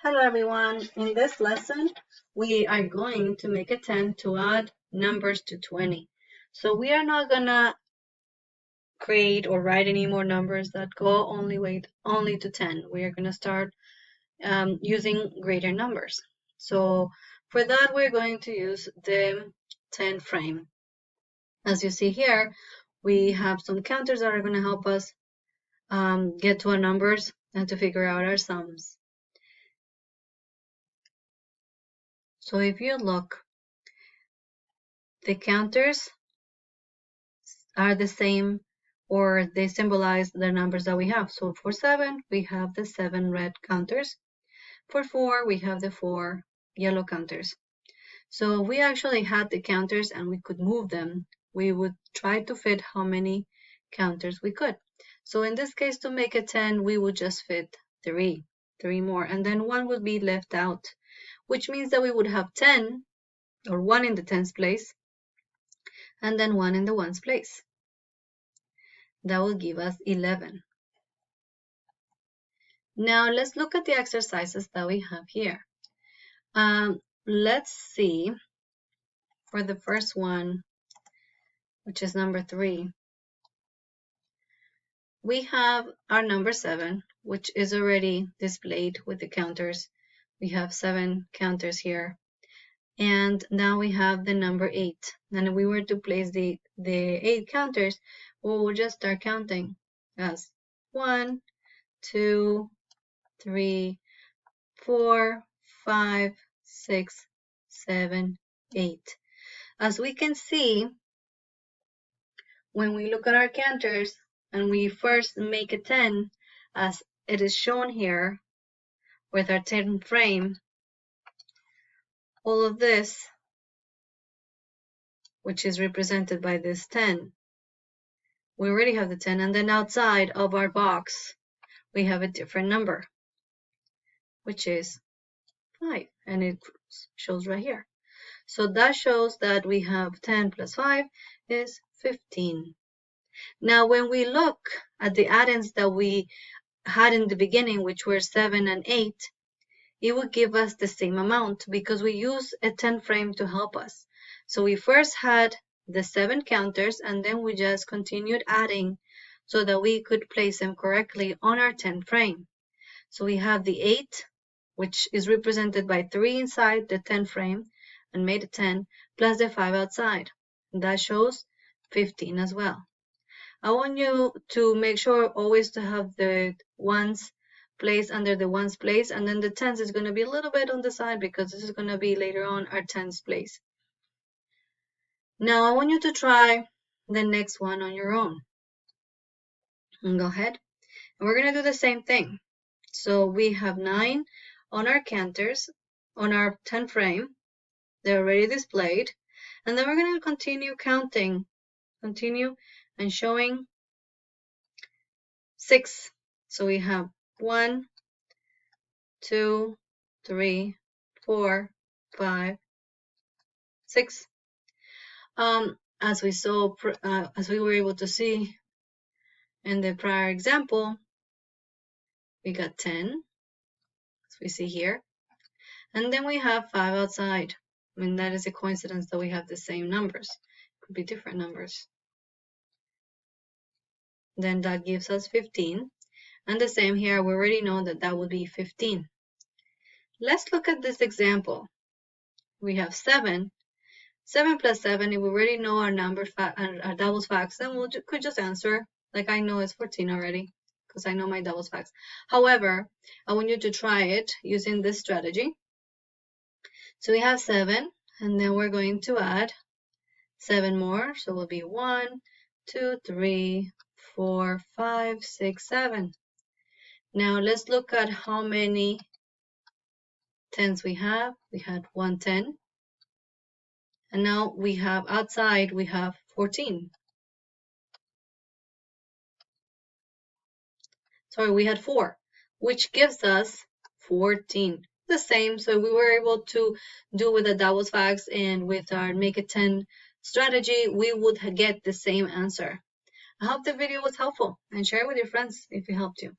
Hello everyone, in this lesson we are going to make a 10 to add numbers to 20. So we are not gonna create or write any more numbers that go only to 10. We are gonna start using greater numbers. So for that we're going to use the 10 frame. As you see here, we have some counters that are going to help us get to our numbers and to figure out our sums. So if you look, the counters are the same, or they symbolize the numbers that we have. So for 7, we have the 7 red counters. For 4, we have the 4 yellow counters. So we actually had the counters and we could move them. We would try to fit how many counters we could. So in this case, to make a 10, we would just fit 3 more, and then 1 would be left out, which means that we would have 10, or 1 in the tens place, and then 1 in the ones place. That will give us 11. Now let's look at the exercises that we have here. Let's see, for the first one, which is number 3, we have our number 7, which is already displayed with the counters. We have 7 counters here. And now we have the number 8. And if we were to place the 8 counters, we'll just start counting as 1, 2, 3, 4, 5, 6, 7, 8. As we can see, when we look at our counters and we first make a 10, as it is shown here with our 10 frame, all of this, which is represented by this 10, we already have the 10, and then outside of our box, we have a different number, which is 5, and it shows right here. So that shows that we have 10 plus 5 is 15. Now, when we look at the addends that we had in the beginning, which were 7 and 8, it would give us the same amount because we use a 10 frame to help us. So we first had the 7 counters, and then we just continued adding so that we could place them correctly on our 10 frame. So we have the 8, which is represented by 3 inside the 10 frame and made a 10, plus the 5 outside. That shows 15 as well. I want you to make sure always to have the ones place under the ones place, and then the tens is going to be a little bit on the side because this is going to be later on our tens place. Now I want you to try the next one on your own. And go ahead. And we're going to do the same thing. So we have 9 on our counters, on our 10 frame. They're already displayed. And then we're going to continue counting. Continue and showing 6. So we have 1, 2, 3, 4, 5, 6. As we were able to see in the prior example, we got 10, as we see here, and then we have 5 outside. I mean, that is a coincidence that we have the same numbers. It could be different numbers. Then that gives us 15, and the same here. We already know that that would be 15. Let's look at this example. We have 7. 7 plus 7, if we already know our number our doubles facts, then we could just answer, like I know it's 14 already, because I know my doubles facts. However, I want you to try it using this strategy. So we have 7, and then we're going to add 7 more, so it will be 1, 2, 3, 4, 5, 6, 7. Now let's look at how many tens we have. We had 1 10. And now we have outside, we have 14. Sorry, we had 4, which gives us 14. The same, so we were able to do with the doubles facts and with our make a 10 strategy, we would get the same answer. I hope the video was helpful, and share it with your friends if it helped you.